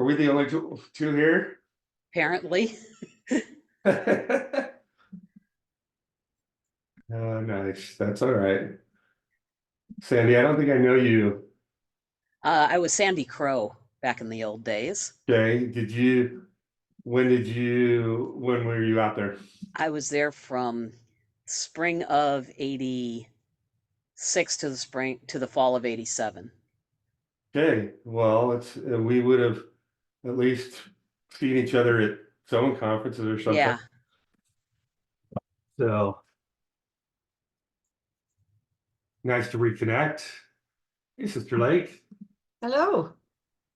Are we the only two here? Apparently. Oh, nice. That's all right. Sandy, I don't think I know you. I was Sandy Crow back in the old days. Okay. When were you out there? I was there from spring of 86 to the fall of 87. Okay. Well, we would have at least seen each other at zone conferences or something. Yeah. So nice to reconnect. Hey, Sister Lake. Hello.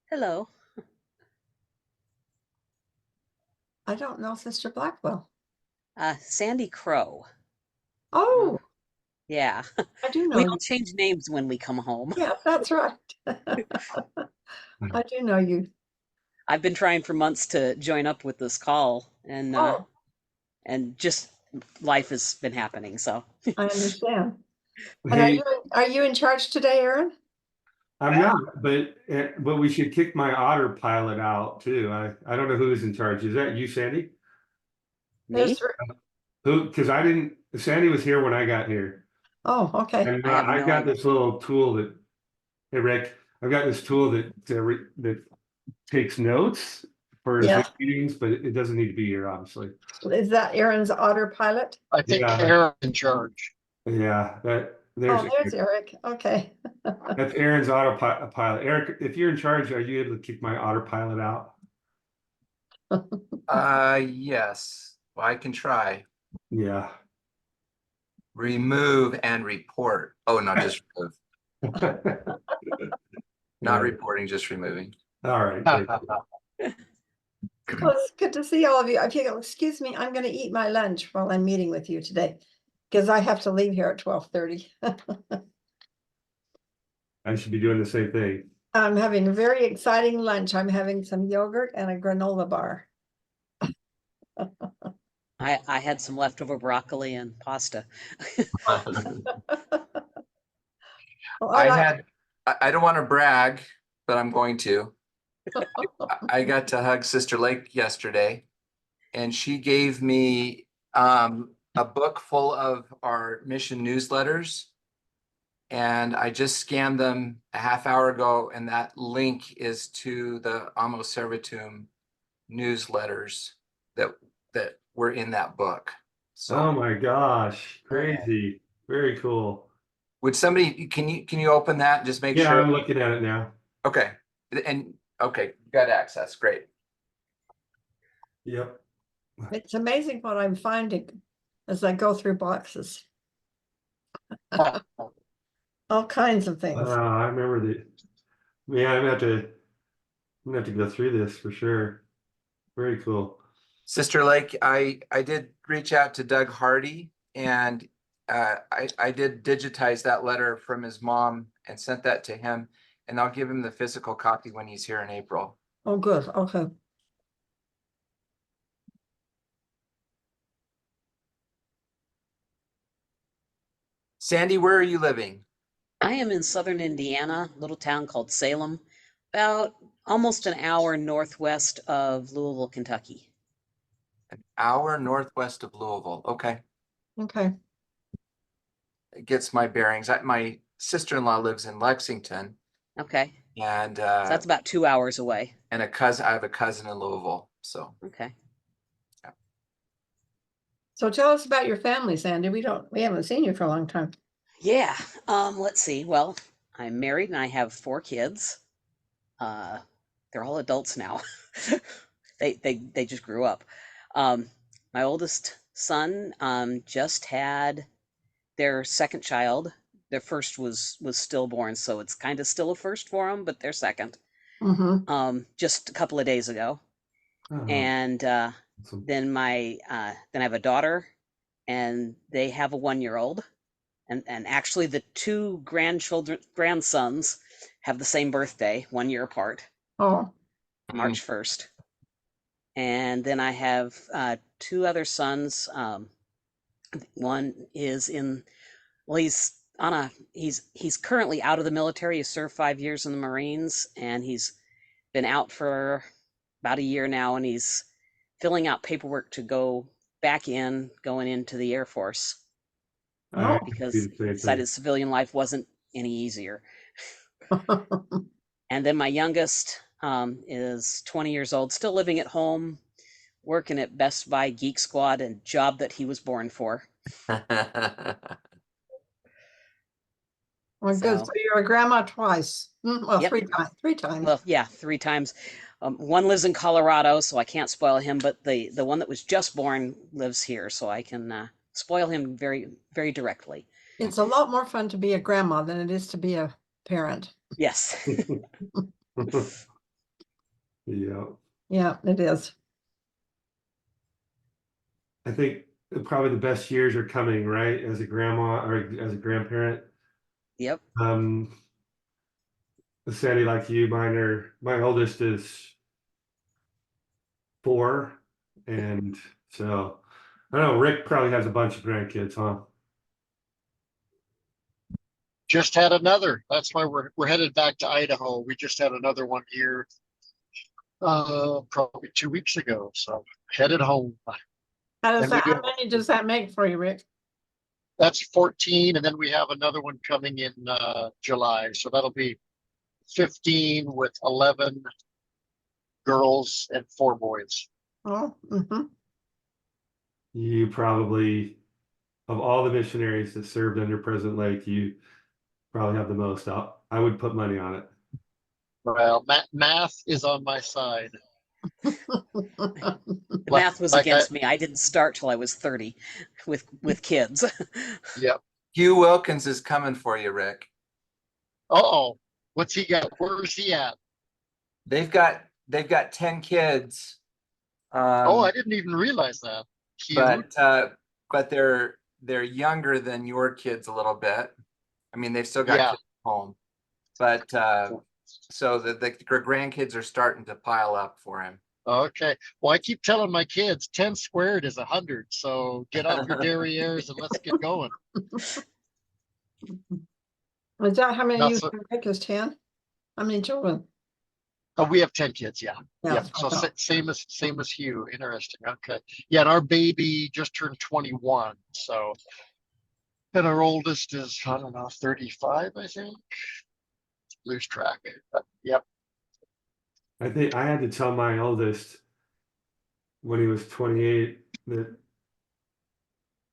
Hello. I don't know Sister Blackwell. Sandy Crow. Oh, Yeah. I do know We you. all change names when we come home. Yeah, that's right. I do know you. I've been trying for months to join up with this call, Oh, and just life has been happening. So I understand. And Hey, are you in charge today, Aaron? I'm not, but we should kick my otter pilot out too. I don't know who's in charge. Is that you, Sandy? me, Who? Because I didn't. Sandy was here when I got here, Oh, okay. and I have I've no got idea. this little tool that. Hey, Rick, I've got this tool that takes notes for Zoom Yeah. meetings, but it doesn't need to be here, obviously. Is that Aaron's otter pilot? I think Yeah. Aaron's in charge. Yeah, Oh, there's Eric. Okay. that's Aaron's autopilot. Eric, if you're in charge, are you able to kick my autopilot out? Yes. Well, I can try. Yeah. Remove and report. Oh, no, just remove. Not reporting, just removing. All right. Great. Well, it's good to see all of you. If you'll excuse me, I'm going to eat my lunch while I'm meeting with you today because I have to leave here at 12:30. I should be doing the same thing. I'm having a very exciting lunch. I'm having some yogurt and a granola bar. I had some leftover broccoli and pasta. Well, I don't want to brag, but I'm going to. I got to hug Sister Lake yesterday, and she gave me a book full of our mission newsletters. And I just scanned them a half hour ago, and that link is to the Amo Servatum newsletters that were in that book. So, Oh my gosh, crazy. Very cool. would somebody can you open that and just make Yeah, sure? I'm looking at it now. Okay, and okay, got access. Great. Yep. it's amazing what I'm finding as I go through boxes. All kinds of things. I remember that. Yeah, I'm gonna have to go through this for sure. Very cool. Sister Lake, I did reach out to Doug Hardy, and I did digitize that letter from his mom and sent that to him, and I'll give him the physical copy when he's here in April. Oh, good. Okay. Sandy, where are you living? I am in southern Indiana, a little town called Salem, about almost an hour northwest of Louisville, Kentucky. An hour northwest of Louisville. Okay, Okay. it gets my bearings. My sister-in-law lives in Lexington, Okay. and So that's about 2 hours away. and I have a cousin in Louisville. So Okay. So tell us about your family, Sandy. We haven't seen you for a long time. Yeah. Let's see. Well, I'm married and I have 4 kids. They're all adults now. They just grew up. My oldest son just had their second child. Their first was stillborn, so it's kind of still a first for them, but their second. Just a couple of days ago. And Awesome. then I have a daughter, and they have a 1-year-old. And actually the 2 grandsons have the same birthday, 1 year apart, Oh, March 1st. And then I have 2 other sons. One is he's currently out of the military. He served 5 years in the Marines, and he's been out for about a year now, and he's filling out paperwork to going into the Air Force I Oh. do because the he same decided thing. civilian life wasn't any easier. And then my youngest is 20 years old, still living at home, working at Best Buy Geek Squad, a job that he was born for. Well, good. So, So you're a grandma twice. Well, yep. 3 times. 3 times. Well, yeah, 3 times. One lives in Colorado, so I can't spoil him, but the one that was just born lives here, so I can spoil him very, very directly. It's a lot more fun to be a grandma than it is to be a parent. Yes. Yeah, Yeah, it is. I think probably the best years are coming, right? As a grandma or as a grandparent. Yep. Sandy, like you, my oldest is 4, and so I don't know. Rick probably has a bunch of grandkids, huh? Just had another. That's why we're headed back to Idaho. We just had another one here probably 2 weeks ago. So headed home. And we do How many does that make for you, Rick? that's 14, and then we have another one coming in July. So that'll be 15 with 11 girls and 4 boys. Oh, You probably, of all the missionaries that served under President Lake, you probably have the most. I would put money on it. Well, math is on my side. The Like, math was like against me. I didn't start till I was 30 with kids. yeah. Hugh Wilkins is coming for you, Rick. Oh, what's he got? Where's he at? They've got 10 kids. Oh, I didn't even realize that. Cute. But they're younger than your kids a little bit. I mean, they've still got Yeah. kids at home, but so the grandkids are starting to pile up for him. Okay. Well, I keep telling my kids 10 squared is 100. So get off your derrieres and let's get going. is that how many Now, you so, have, Rick? Is 10? How many children? we have 10 kids. Yeah. Yeah. Yep. So same as Hugh. Interesting. Okay. Yeah. And our baby just turned 21. So, and our oldest is, I don't know, 35, I think. Lose track. But, yep. I think I had to tell my oldest when he was 28 that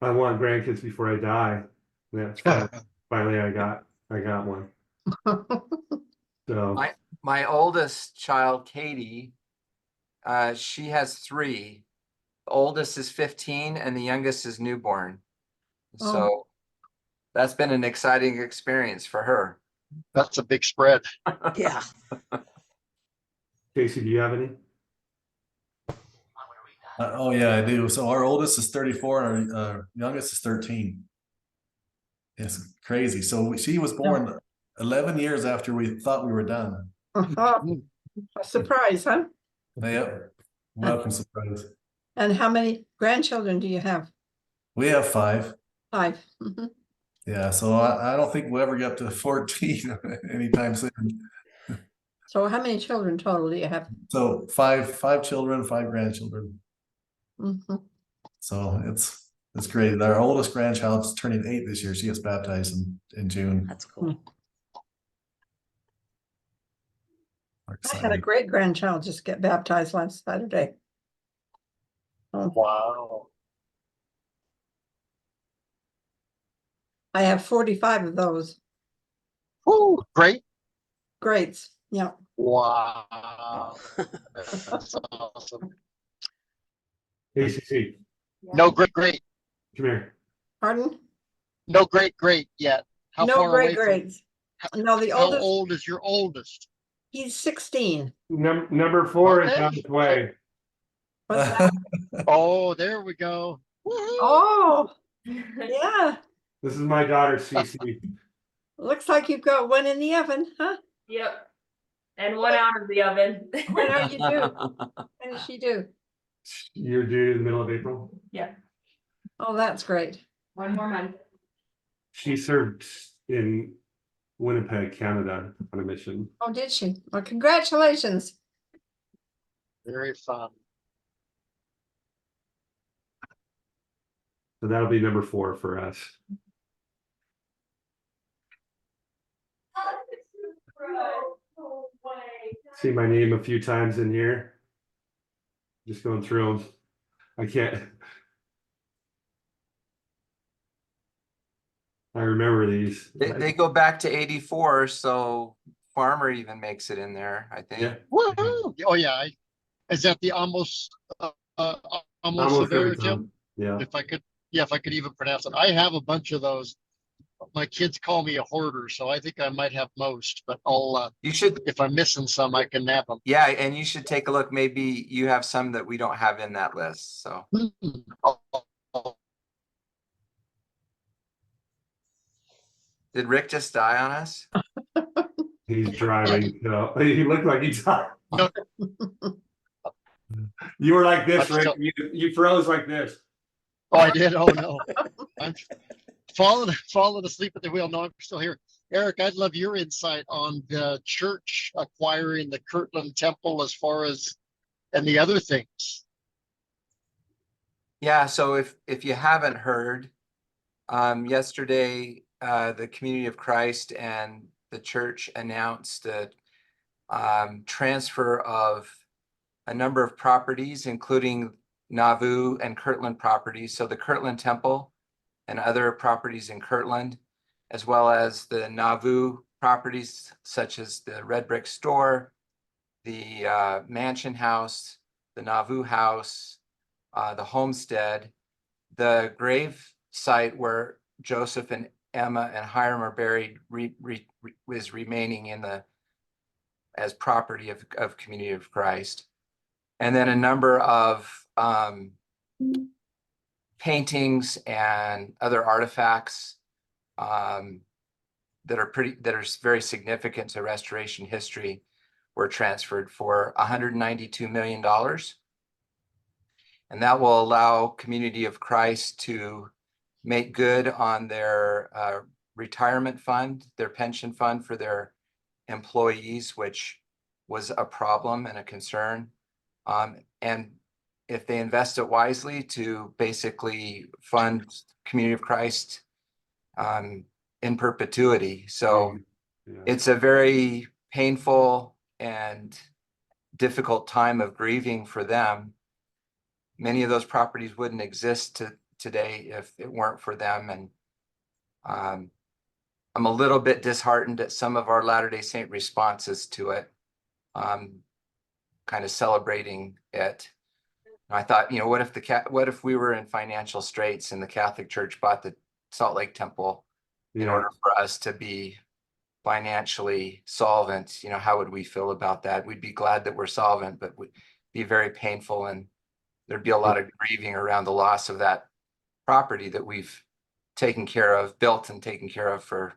I want grandkids before I die. That's finally I got one. So My oldest child, Katie, she has 3. The oldest is 15 and the youngest is newborn. So that's been an exciting experience for her. That's a big spread. Yeah. Casey, do you have any? Oh yeah, I do. So our oldest is 34 and our youngest is 13. It's crazy. So she was born 11 years after we thought we were done. A surprise, huh? Yep. Welcome surprise. And how many grandchildren do you have? We have 5. 5. Yeah, so I don't think we'll ever get up to 14 anytime soon. So how many children total do you have? So five children, 5 grandchildren. So it's great. Our oldest grandchild is turning 8 this year. She gets baptized in June. That's cool. I had a great grandchild just get baptized last Saturday. Wow. I have 45 of those. Woo, great. Greats. Yeah. Wow. That's awesome. ACC, No, great. come here. Pardon? No great yet. How No far great away grades. No, the how oldest, old is your oldest? he's 16. Number 4 is Okay. on its way. What's that? Oh, there we go. Woo-hoo. Oh, yeah. This is my daughter, Cece. Looks like you've got one in the oven, huh? Yep. And one out of the oven. What are you do? What does she do? You're due in the middle of April. Yeah. Oh, that's great. One more month. She served in Winnipeg, Canada on a mission. Oh, did she? Well, congratulations. Very fun. So that'll be number 4 for us. See my name a few times in here. Just going through them. I can't. I remember these. They go back to 84, so Farmer even makes it in there, I think. Yeah. Woohoo! Oh yeah, is that the almost Almost every severe, Tim? time. Yeah. If I could even pronounce it. I have a bunch of those. My kids call me a hoarder, so I think I might have most, but You should, if I'm missing some, I can nab them. yeah, and you should take a look. Maybe you have some that we don't have in that list, so. Did Rick just die on us? He's driving. So he looked like he died. No. You were like this, I'm Rick. still- You froze like this. Oh, I did? Oh, no. I'm falling asleep at the wheel. No, I'm still here. Eric, I'd love your insight on the church acquiring the Kirtland Temple as far as, and the other things. Yeah, so if you haven't heard, yesterday, the Community of Christ and the church announced a transfer of a number of properties, including Nauvoo and Kirtland properties. So the Kirtland Temple and other properties in Kirtland, as well as the Nauvoo properties such as the Red Brick Store, the Mansion House, the Nauvoo House, the Homestead, the grave site where Joseph and Emma and Hiram are buried is remaining in as property of Community of Christ. And then a number of paintings and other artifacts that are very significant to restoration history were transferred for $192 million. And that will allow Community of Christ to make good on their retirement fund, their pension fund for their employees, which was a problem and a concern. And if they invest it wisely, to basically fund Community of Christ in perpetuity. So Yeah. it's a very painful and difficult time of grieving for them. Many of those properties wouldn't exist today if it weren't for them. And I'm a little bit disheartened at some of our Latter-day Saint responses to it, kind of celebrating it. I thought, what if we were in financial straits and the Catholic Church bought the Salt Lake Temple in order for us to be financially solvent? How would we feel about that? We'd be glad that we're solvent, but would be very painful, and there'd be a lot of grieving around the loss of that property that we've taken care of, built and taken care of for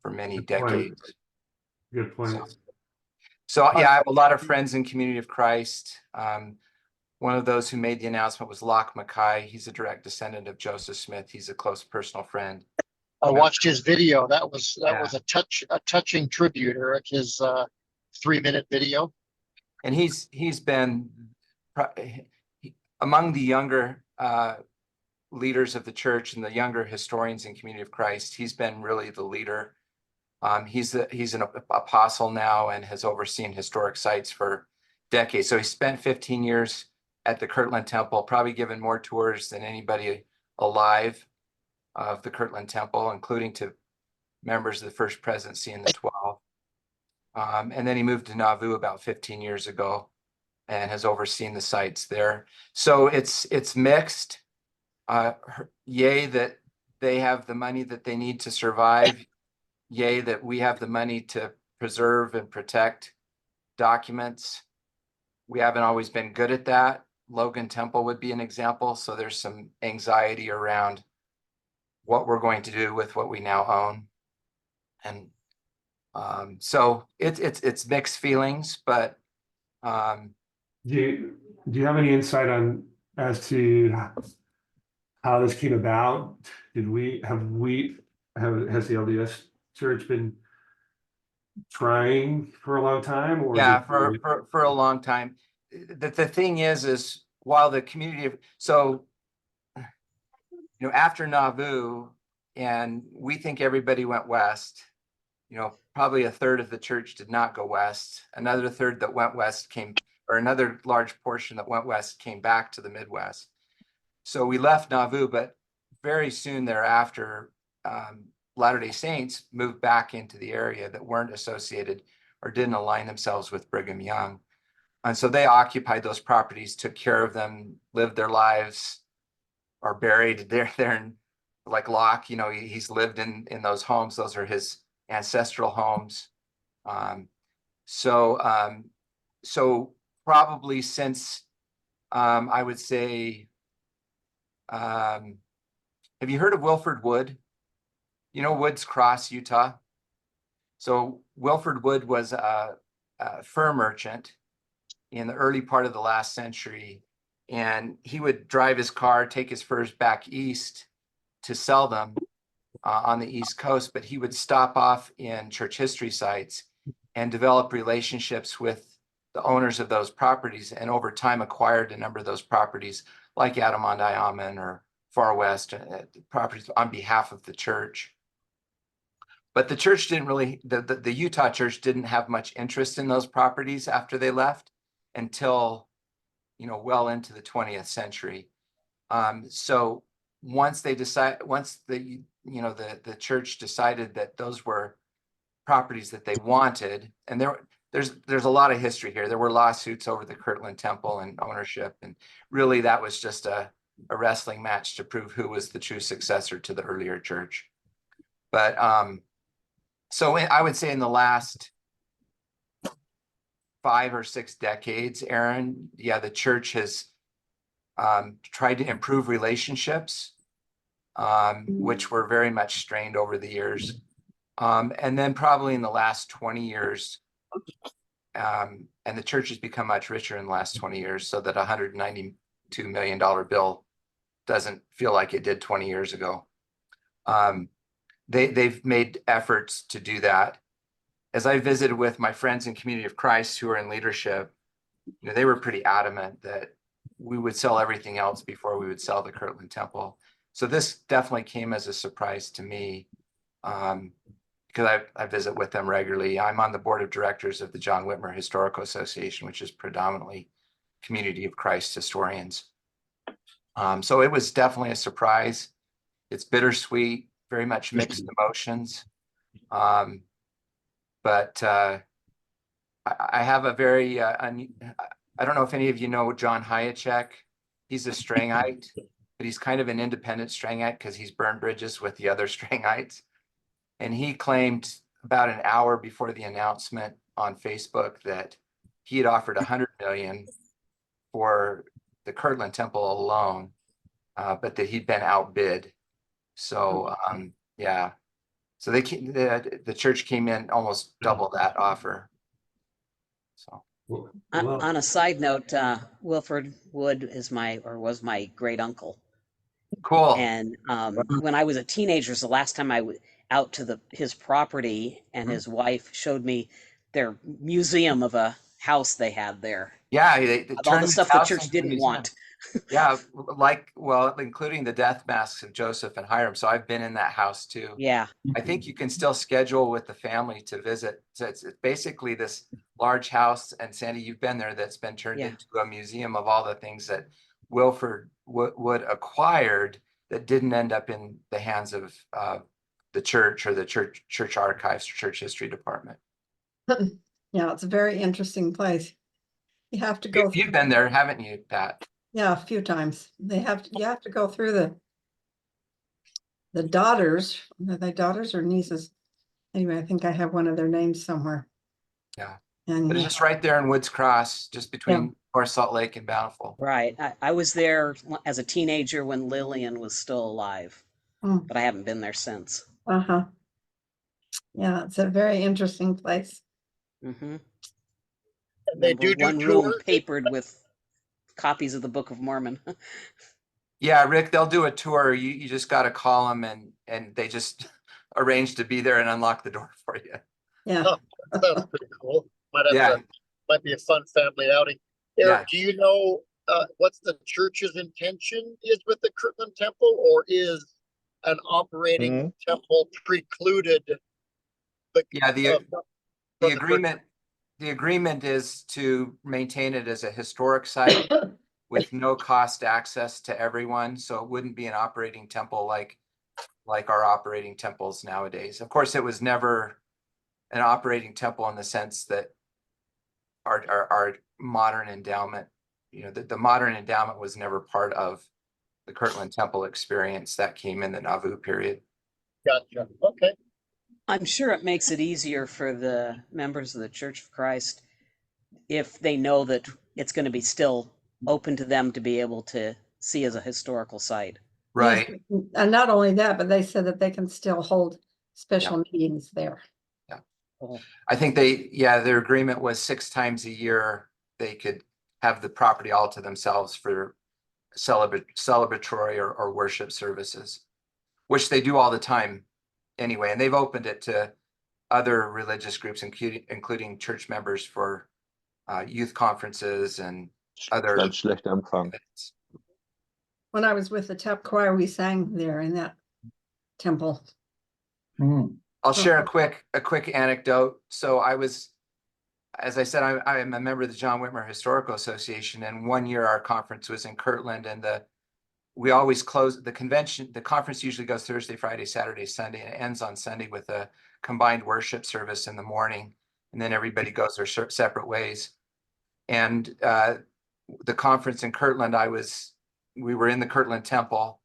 many Good point. decades. Good point. So yeah, I have a lot of friends in Community of Christ. One of those who made the announcement was Locke Mackay. He's a direct descendant of Joseph Smith. He's a close personal friend. I watched his video. That was a touching tribute, Eric, his 3-minute video. And he's been among the younger leaders of the church and the younger historians in Community of Christ. He's been really the leader. He's an apostle now and has overseen historic sites for decades. So he spent 15 years at the Kirtland Temple, probably given more tours than anybody alive of the Kirtland Temple, including to members of the First Presidency and the 12. And then he moved to Nauvoo about 15 years ago and has overseen the sites there. So it's mixed. Yay that they have the money that they need to survive. Yay that we have the money to preserve and protect documents. We haven't always been good at that. Logan Temple would be an example. So there's some anxiety around what we're going to do with what we now own. And so it's mixed feelings, but Do you have any insight on as to how this came about? Has the LDS Church been trying for a long time, or Yeah, did for a long time. The thing is while the community of, so, you know, after Nauvoo, and we think everybody went west, you know, probably a third of the church did not go west. Another third that went west came, or another large portion that went west came back to the Midwest. So we left Nauvoo, but very soon thereafter, Latter-day Saints moved back into the area that weren't associated or didn't align themselves with Brigham Young. And so they occupied those properties, took care of them, lived their lives, are buried there in, like Locke, you know, he's lived in those homes. Those are his ancestral homes. So probably since, I would say, have you heard of Wilford Wood? You know, Woods Cross, Utah. So Wilford Wood was a fur merchant in the early part of the last century. And he would drive his car, take his furs back east to sell them on the East Coast, but he would stop off in church history sites and develop relationships with the owners of those properties, and over time acquired a number of those properties, like Adirondack or Far West properties on behalf of the church. But the church didn't really, the Utah church didn't have much interest in those properties after they left until, you know, well into the 20th century. So once the church decided that those were properties that they wanted, and there's a lot of history here. There were lawsuits over the Kirtland Temple and ownership, and really that was just a wrestling match to prove who was the true successor to the earlier church. But so I would say in the last 5 or 6 decades, Aaron, yeah, the church has tried to improve relationships, which were very much strained over the years. And then probably in the last 20 years, and the church has become much richer in the last 20 years, so that $192 million bill doesn't feel like it did 20 years ago. They've made efforts to do that. As I visited with my friends in Community of Christ who are in leadership, you know, they were pretty adamant that we would sell everything else before we would sell the Kirtland Temple. So this definitely came as a surprise to me, because I visit with them regularly. I'm on the board of directors of the John Whitmer Historical Association, which is predominantly Community of Christ historians. So it was definitely a surprise. It's bittersweet, very much mixed emotions. But I have a very, I don't know if any of you know John Hayacek. He's a Strangite, but he's kind of an independent Strangite because he's burned bridges with the other Strangites. And he claimed about an hour before the announcement on Facebook that he had offered $100 million for the Kirtland Temple alone, but that he'd been outbid. So yeah, so the church came in almost double that offer. So On a side note, Wilford Wood was my great uncle. cool. And when I was a teenager, the last time I went out to his property, and his wife showed me their museum of a house they had there. Yeah, they Of all turned the this stuff the house church into a didn't museum. want. Yeah, like, well, including the death masks of Joseph and Hiram. So I've been in that house too. Yeah. I think you can still schedule with the family to visit. So it's basically this large house, and Sandy, you've been there, that's been turned into a museum of all the things that Wilford Wood acquired that didn't end up in the hands of the church or the church archives or church history department. Yeah, it's a very interesting place. You have to go. You've been there, haven't you, Pat? Yeah, a few times. You have to go through the daughters. Are they daughters or nieces? Anyway, I think I have one of their names somewhere. Yeah. And But it's just right there in Woods Cross, just between North Salt Lake and Bountiful. Right. I was there as a teenager when Lillian was still alive, but I haven't been there since. Uh-huh. Yeah, it's a very interesting place. Mm-hmm. They do one tours. room papered with copies of the Book of Mormon. Yeah, Rick, they'll do a tour. You just got to call them, and they just arrange to be there and unlock the door for you. Yeah. Oh, that sounds pretty cool. Yeah. Might be a fun family outing. Yeah. Eric, do you know what's the church's intention is with the Kirtland Temple, or is an operating temple precluded? Yeah, from the church? agreement is to maintain it as a historic site with no cost access to everyone. So it wouldn't be an operating temple like our operating temples nowadays. Of course, it was never an operating temple in the sense that our modern endowment, the modern endowment was never part of the Kirtland Temple experience. That came in the Nauvoo period. Gotcha. Okay. I'm sure it makes it easier for the members of the Church of Christ if they know that it's going to be still open to them to be able to see as a historical site. Right. Yes, and not only that, but they said that they can still hold special meetings there. Cool. I think their agreement was 6 times a year they could have the property all to themselves for celebratory or worship services, which they do all the time anyway. And they've opened it to other religious groups, including church members, for youth conferences and other Ganz schlechter Empfang. events. When I was with the tap choir, we sang there in that temple. I'll share a quick anecdote. So I was, as I said, I'm a member of the John Whitmer Historical Association, and one year our conference was in Kirtland, and we always close the convention. The conference usually goes Thursday, Friday, Saturday, Sunday, and it ends on Sunday with a combined worship service in the morning, and then everybody goes their separate ways. And the conference in Kirtland, we were in the Kirtland Temple,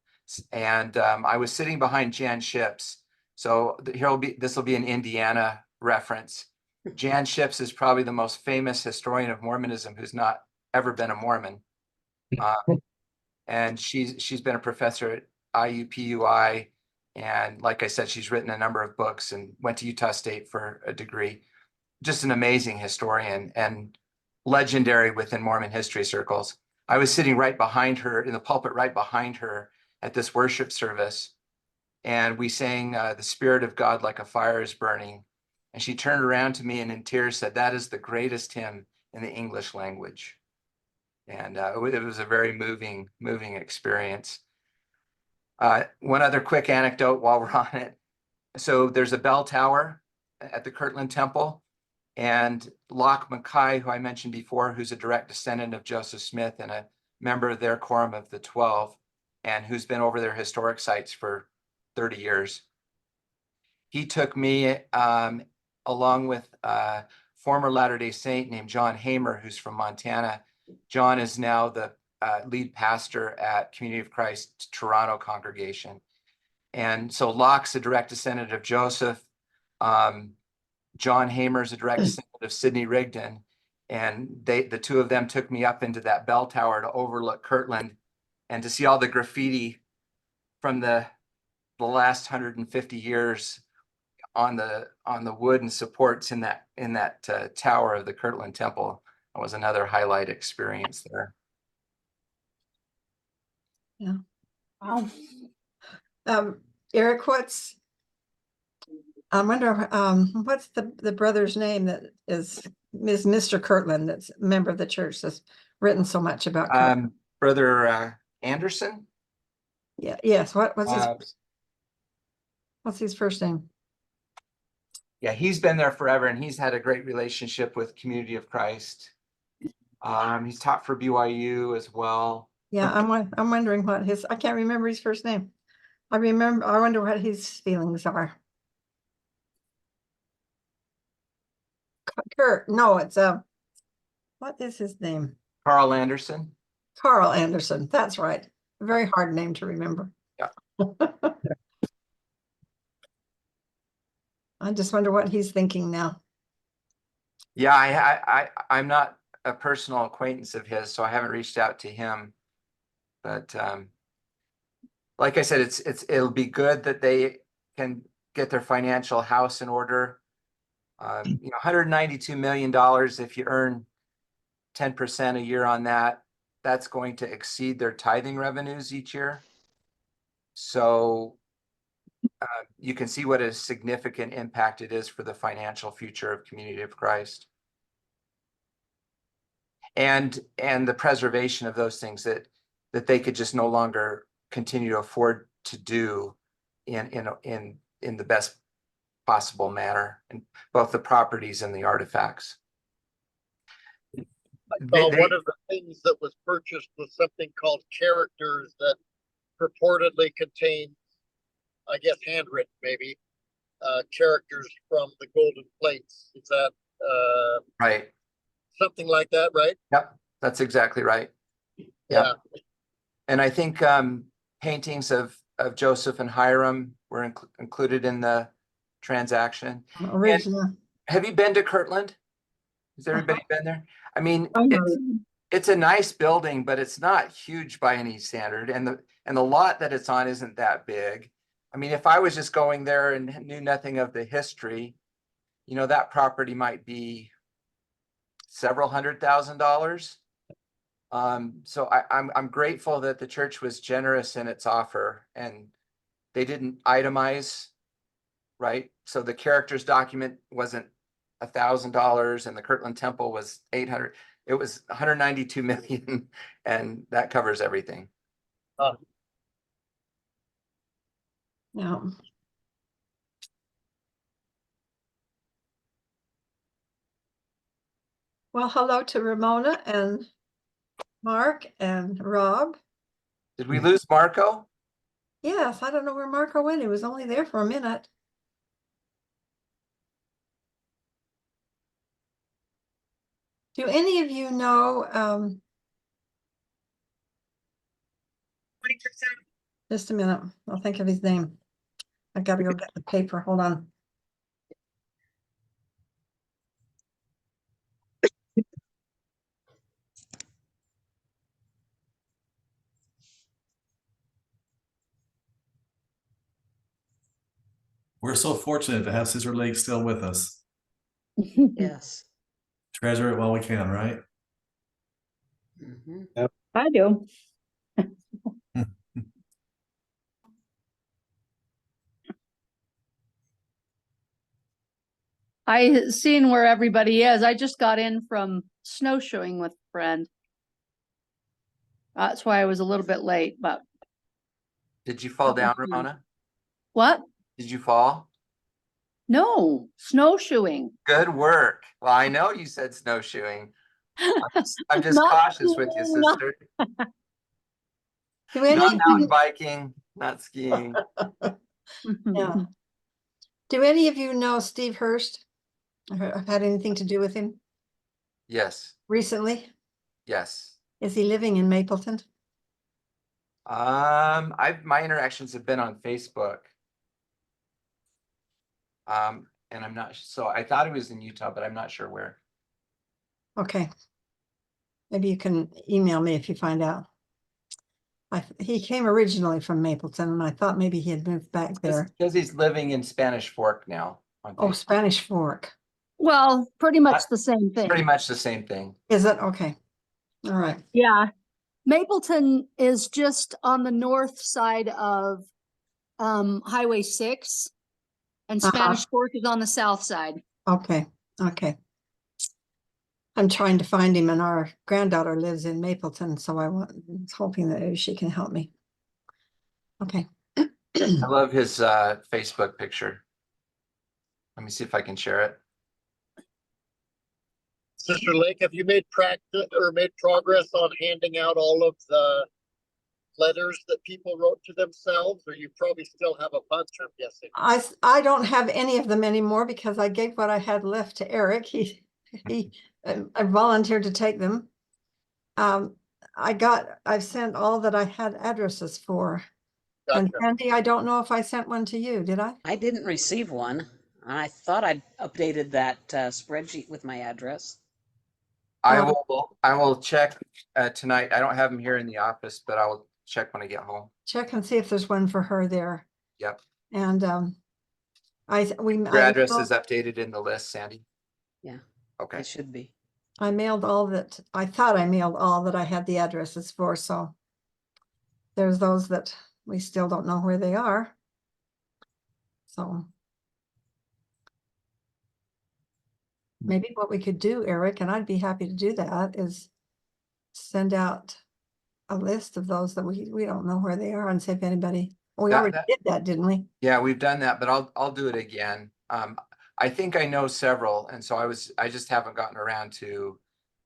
and I was sitting behind Jan Ships. So this will be an Indiana reference. Jan Ships is probably the most famous historian of Mormonism who's not ever been a Mormon. And she's been a professor at IUPUI. And like I said, she's written a number of books and went to Utah State for a degree. Just an amazing historian and legendary within Mormon history circles. I was sitting right behind her in the pulpit, right behind her at this worship service. And we sang "The Spirit of God Like a Fire is Burning." And she turned around to me and in tears said, "That is the greatest hymn in the English language." And it was a very moving experience. One other quick anecdote while we're on it. So there's a bell tower at the Kirtland Temple, and Locke Mackay, who I mentioned before, who's a direct descendant of Joseph Smith and a member of their Quorum of the 12, and who's been over their historic sites for 30 years. He took me along with a former Latter-day Saint named John Hamer, who's from Montana. John is now the lead pastor at Community of Christ Toronto congregation. And so Locke's a direct descendant of Joseph. John Hamer's a direct descendant of Sidney Rigdon. And the two of them took me up into that bell tower to overlook Kirtland and to see all the graffiti from the last 150 years on the wooden supports in that tower of the Kirtland Temple. That was another highlight experience there. Yeah. Wow. Eric, I wonder, what's the brother's name that is Mr. Kirtland, that's a member of the church that's written so much about Kirtland? Brother Anderson. Yeah, yes, what's his first name? Yeah, he's been there forever, and he's had a great relationship with Community of Christ. He's taught for BYU as well. Yeah, I'm wondering I can't remember his first name. I wonder what his feelings are. Kurt, no, it's what is his name? Carl Anderson. Carl Anderson, that's right. A very hard name to remember. Yeah. I just wonder what he's thinking now. Yeah, I'm not a personal acquaintance of his, so I haven't reached out to him. But like I said, it'll be good that they can get their financial house in order. $192 million, if you earn 10% a year on that, that's going to exceed their tithing revenues each year. So you can see what a significant impact it is for the financial future of Community of Christ. And the preservation of those things that they could just no longer continue to afford to do in the best possible manner, in both the properties and the artifacts. One of the things that was purchased was something called characters that purportedly contain, I guess, handwritten maybe, characters from the golden plates. Is that Right. something like that, right? Yep, that's exactly right. Yeah. And I think paintings of Joseph and Hiram were included in the transaction. Original. Have you been to Kirtland? Has everybody been there? I mean, I know. it's a nice building, but it's not huge by any standard, and the lot that it's on isn't that big. I mean, if I was just going there and knew nothing of the history, you know, that property might be several $100,000. So I'm grateful that the church was generous in its offer, and they didn't itemize, right? So the characters document wasn't $1,000 and the Kirtland Temple was 800. It was 192 million, and that covers everything. Yeah. Well, hello to Ramona and Mark and Rob. Did we lose Marco? Yes, I don't know where Marco went. He was only there for a minute. Do any of you know, just a minute, I'll think of his name. I gotta go get the paper, hold on. We're so fortunate to have Sister Lake still with us. Yes. Treasure it while we can, right? Mhm. I do. I seen where everybody is. I just got in from snowshoeing with a friend. That's why I was a little bit late, but Did you fall down, That was fun. Ramona? what? Did you fall? No, snowshoeing. Good work. Well, I know you said snowshoeing. I'm just Not cautious with you, skiing. sister. Do any Not of mountain you, biking, not skiing. yeah. Do any of you know Steve Hurst? I've had anything to do with him Yes, recently? yes. Is he living in Mapleton? My interactions have been on Facebook. And I'm not, so I thought he was in Utah, but I'm not sure where. Okay. Maybe you can email me if you find out. He came originally from Mapleton, and I thought maybe he had moved back there. Because he's living in Spanish Fork now. On Oh, Facebook. Spanish Fork. Well, pretty much the same It's pretty thing. much the same thing. Is it? Okay. All right. Yeah. Mapleton is just on the north side of Highway 6, and Spanish Fork is on the south side. Okay. Okay. I'm trying to find him, and our granddaughter lives in Mapleton, so was hoping that maybe she can help me. Okay. I love his Facebook picture. Let me see if I can share it. Sister Lake, have you made progress on handing out all of the letters that people wrote to themselves, or you probably still have a bunch, I'm guessing? I don't have any of them anymore because I gave what I had left to Eric. I volunteered to take them. I've sent all that I had addresses for. And Gotcha. Randy, I don't know if I sent one to you, did I? I didn't receive one. I thought I'd updated that spreadsheet with my address. I will check tonight. I don't have him here in the office, but I will check when I get home. Check and see if there's one for her there. Yep. And Your I address is updated in the list, Sandy? Yeah. Okay. It should be. mailed all that, I thought I mailed all that I had the addresses for, so there's those that we still don't know where they are. So maybe what we could do, Eric, and I'd be happy to do that, is send out a list of those that we don't know where they are and see if anybody, we That- already that- did that, didn't we? Yeah, we've done that, but I'll do it again. I think I know several, and so I just haven't gotten around to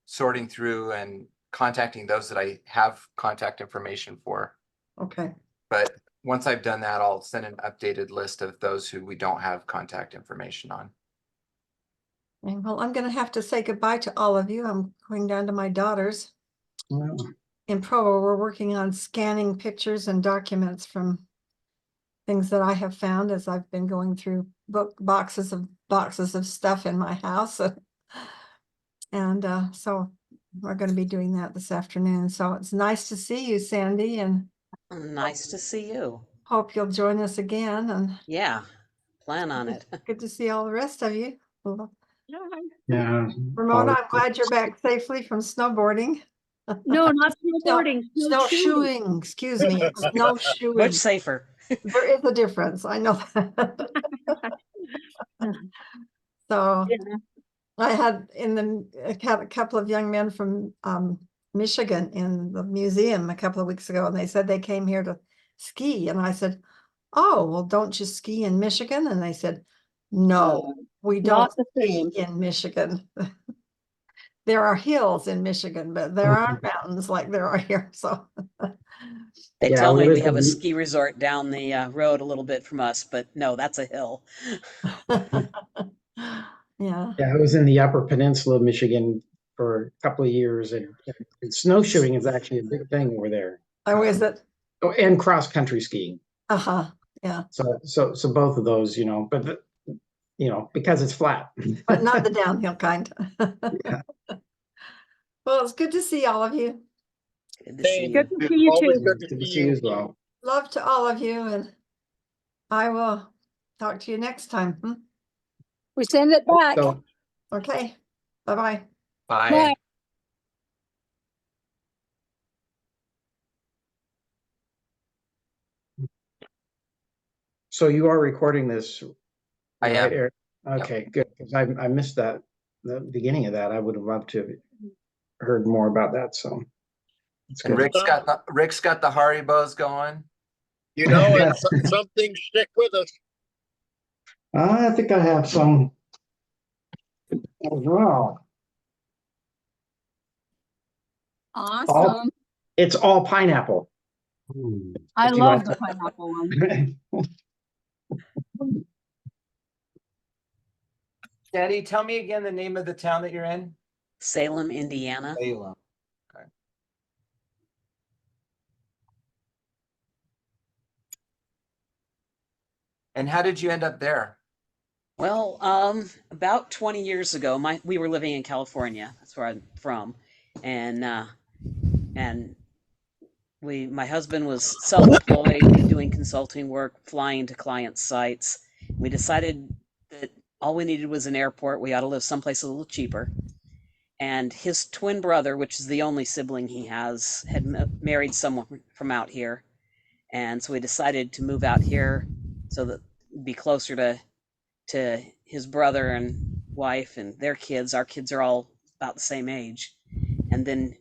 sorting through and contacting those that I have contact information for. Okay. But once I've done that, I'll send an updated list of those who we don't have contact information on. And well, I'm gonna have to say goodbye to all of you. I'm going down to my daughter's. In Provo, we're working on scanning pictures and documents from things that I have found as I've been going through boxes of stuff in my house. And so we're going to be doing that this afternoon. So it's nice to see you, Sandy, and Nice to see you. hope you'll join us again. And Yeah, plan on it. good to see all the rest of you. Well, Yeah. Ramona, I'm glad you're back safely from snowboarding. No, not No, snowboarding, snowshoeing. snowshoeing, excuse me, Much snowshoeing. safer. There is a difference, I know that. So Yeah. I had a couple of young men from Michigan in the museum a couple of weeks ago, and they said they came here to ski. And I said, oh, well, don't you ski in Michigan? And they said, no, we don't Not the ski same. in Michigan. There are hills in Michigan, but there aren't mountains like there are here. So They Yeah, tell me well, we have a it's- ski resort down the road a little bit from us, but no, that's a hill. yeah. Yeah, I was in the Upper Peninsula of Michigan for a couple of years, and snowshoeing is actually a big thing over there. Oh, is it? Oh, and cross-country skiing. Uh-huh. Yeah. So both of those, but because it's flat. But not the downhill kind. Yeah. Well, it's good to see all of you. Good to see Hey, you. Good to see you always too. good Good to to see see you you. as well. Love to all of you, and I will talk to you next time. We send it back. So, Okay. Bye-bye. Bye. Bye. so you are recording this, I right, am. Eric? Okay, good, because I missed that, the beginning of that. I would have loved to have heard more about that, so. It's And good. Rick's got the Haribos going. And some things stick with us. I think I have some as well. Awesome. It's all pineapple. I if you love like the that. pineapple one. Daddy, tell me again the name of the town that you're in. Salem, Indiana. Salem. Okay. And how did you end up there? Well, about 20 years ago, we were living in California. That's where I'm from, and my husband was self-employed, doing consulting work, flying to client sites. We decided that all we needed was an airport. We ought to live someplace a little cheaper. And his twin brother, which is the only sibling he has, had married someone from out here, and so we decided to move out here so that it'd be closer to his brother and wife and their kids. Our kids are all about the same age. And then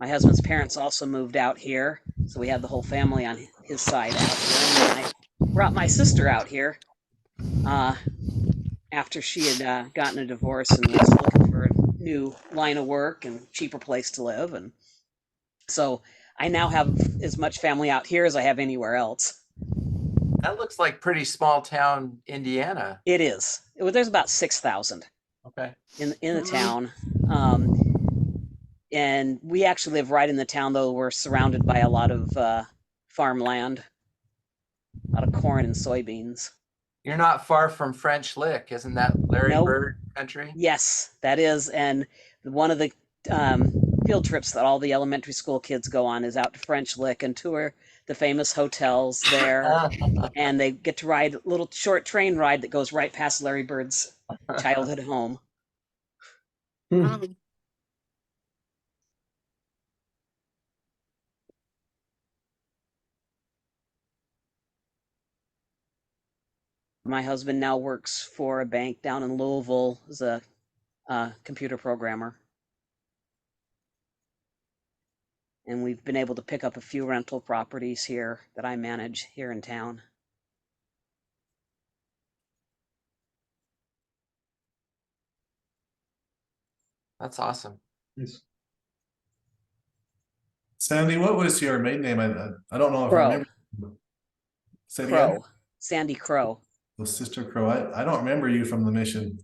my husband's parents also moved out here, so we had the whole family on his side out here. And then I brought my sister out here after she had gotten a divorce and was looking for a new line of work and cheaper place to live. And so I now have as much family out here as I have anywhere else. That looks like pretty small town, Indiana. It is. There's about 6,000 Okay. in the town. And we actually live right in the town, though we're surrounded by a lot of farmland, a lot of corn and soybeans. You're not far from French Lick, isn't that Larry Nope. Bird country? Yes, that is. And one of the field trips that all the elementary school kids go on is out to French Lick and tour the famous hotels there. And they get to ride a little short train ride that goes right past Larry Bird's childhood home. My husband now works for a bank down in Louisville as a computer programmer. And we've been able to pick up a few rental properties here that I manage here in town. That's awesome. Yes. Sandy, what was your maiden name? I don't know if I Crow. remember. Say it again? Crow. Sandy Crow. Oh, Sister Crow. I don't remember you from the mission.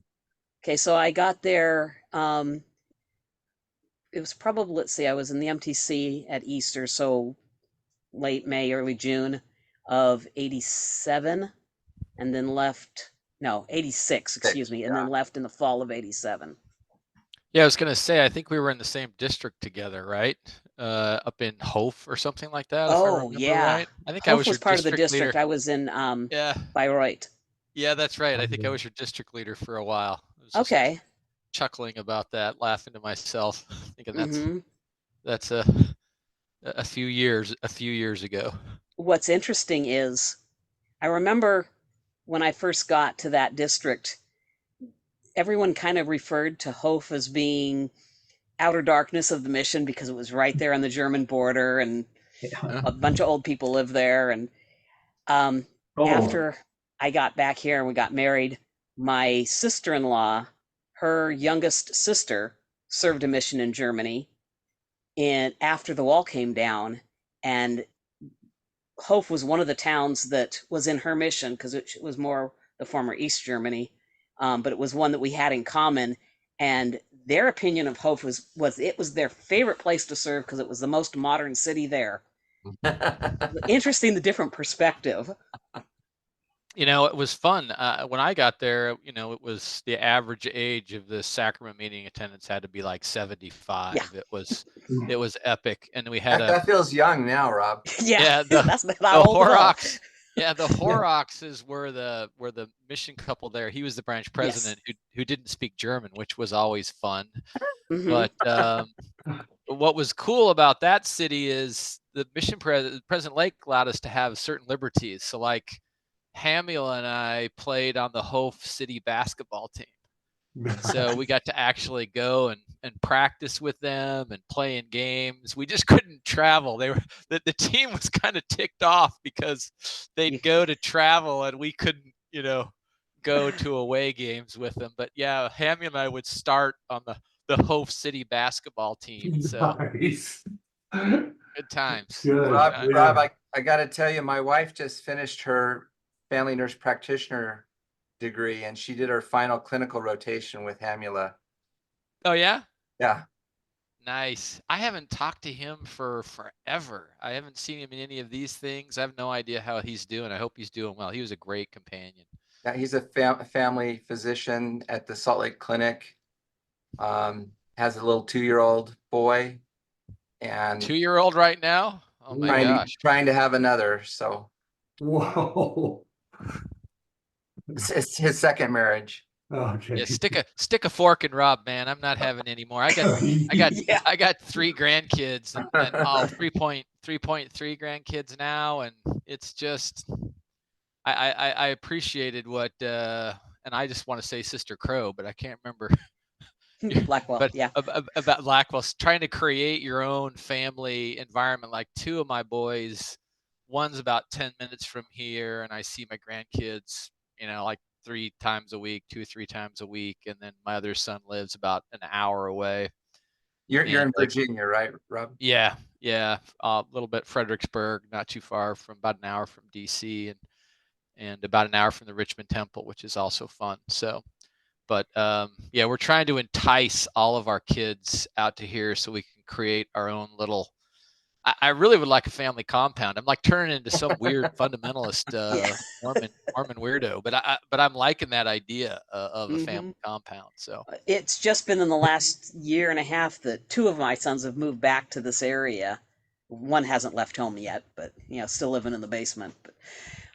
Okay, so I got there, it was probably, let's see, I was in the MTC at Easter, so late May, early June of 87, and then left, no, 86, excuse me, and then left in the fall of 87. Yeah, I was gonna say, I think we were in the same district together, right? Up in Hof or something like that, if I Oh, remember yeah. right. I think I Hof was was your part of the district district. leader. I was in Yeah, Bayreuth. yeah, that's right. I think I was your district leader for a while. I was just Okay. chuckling about that, laughing to myself, thinking hmm that's a few years ago. What's interesting is I remember when I first got to that district, everyone kind of referred to Hof as being outer darkness of the mission because it was right there on the German border and Yeah. a bunch of old people live there. And Oh, after I got back here and we got married, my sister-in-law, her youngest sister, served a mission in Germany. And after the wall came down, and Hof was one of the towns that was in her mission because it was more the former East Germany, but it was one that we had in common. And their opinion of Hof was it was their favorite place to serve because it was the most modern city there. Interesting, the different perspective. You know, it was fun. When I got there, you know, it was the average age of the sacrament meeting attendants had to be like 75. Yeah. It was epic. And we had That feels young now, Rob. Yeah, the that's not old at all. Horrocks. Yeah, the Horrockses were the mission couple there. He was the branch president who didn't speak German, which was always fun. Mhm. But what was cool about that city is the mission President Lake allowed us to have certain liberties. So like Hamiel and I played on the Hof City basketball team. So we got to actually go and practice with them and play in games. We just couldn't travel. The team was kind of ticked off because they'd go to travel and we couldn't, you know, go to away games with them. But yeah, Hammy and I would start on the Hof City basketball team. So Nice. good times. Good. Rob, Yeah. I got to tell you, my wife just finished her family nurse practitioner degree, and she did her final clinical rotation with Hamula. Oh yeah? Yeah. Nice. I haven't talked to him for forever. I haven't seen him in any of these things. I have no idea how he's doing. I hope he's doing well. He was a great companion. Yeah, he's a family physician at the Salt Lake Clinic. Has a little 2-year-old boy, and 2-year-old right now? Oh my gosh. trying to have another. So Whoa. it's his second marriage. Okay. Yeah, stick a fork in Rob, man. I'm not having any more. I got Yeah. I got 3 grandkids and 3.3 grandkids now, and it's just I appreciated what and I just want to say Sister Crow, but I can't remember. Blackwell, But yeah. about Blackwell, trying to create your own family environment. Like 2 of my boys, one's about 10 minutes from here, and I see my grandkids, you know, like 3 times a week, 2 or 3 times a week, and then my other son lives about an hour away. You're And in Virginia, right, Rob? Yeah, a little bit Fredericksburg, not too far from, about an hour from DC, and about an hour from the Richmond Temple, which is also fun. So. But yeah, we're trying to entice all of our kids out to here so we can create our own little. I really would like a family compound. I'm like turning into some weird fundamentalist Mormon weirdo, but I'm liking that idea of a family compound. So It's just been in the last year and a half that 2 of my sons have moved back to this area. One hasn't left home yet, but you know, still living in the basement.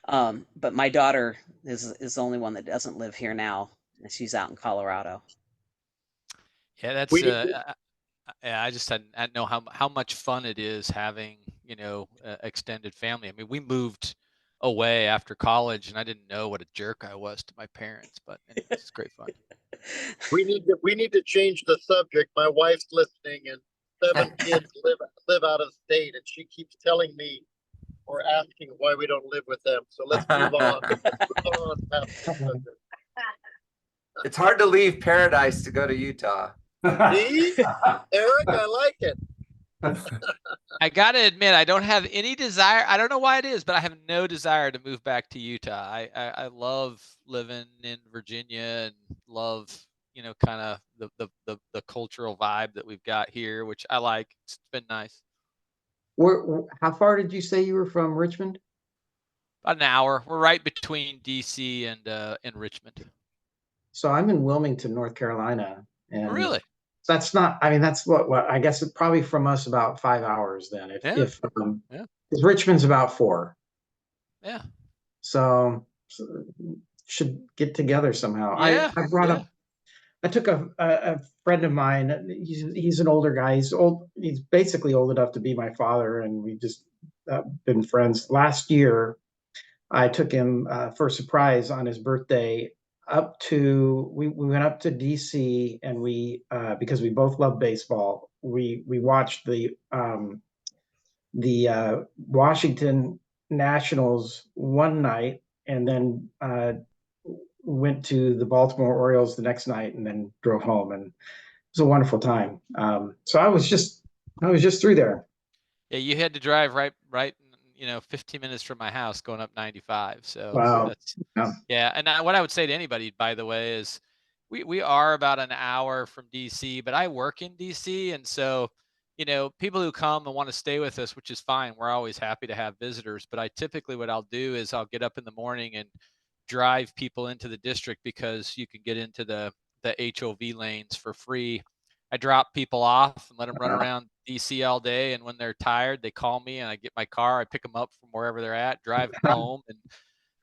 But my daughter is the only one that doesn't live here now. She's out in Colorado. yeah, that's yeah, I just I know how much fun it is having, you know, extended family. I mean, we moved away after college, and I didn't know what a jerk I was to my parents. But anyways, it's great fun. We need to change the subject. My wife's listening, and 7 kids live out of state, and she keeps telling me or asking why we don't live with them. So let's move on. Move on past this subject. It's hard to leave paradise to go to Utah. See, Eric, I like it. I gotta admit, I don't have any desire. I don't know why it is, but I have no desire to move back to Utah. I love living in Virginia and love, you know, kind of the cultural vibe that we've got here, which I like. It's been nice. How far did you say you were from Richmond? About an hour. We're right between DC and Richmond. So I'm in Wilmington, North Carolina, and Really? that's not. I mean, that's what I guess it probably from us about 5 hours then. Yeah. Yeah. Because Richmond's about 4. Yeah. So should get together somehow. Yeah. I brought up. I took a friend of mine. He's an older guy. He's old. He's basically old enough to be my father, and we've just been friends. Last year, I took him for a surprise on his birthday we went up to DC, and we because we both love baseball, we watched the Washington Nationals one night, and then went to the Baltimore Orioles the next night, and then drove home, and it was a wonderful time. So I was just through there. Yeah, you had to drive right, you know, 15 minutes from my house going up 95. So Wow. yeah. And what I would say to anybody, by the way, is we are about an hour from DC, but I work in DC. And so, you know, people who come and want to stay with us, which is fine. We're always happy to have visitors. But I typically, what I'll do is I'll get up in the morning and drive people into the district, because you can get into the HOV lanes for free. I drop people off and let them run around DC all day, and when they're tired, they call me, and I get my car, I pick them up from wherever they're at, drive them home,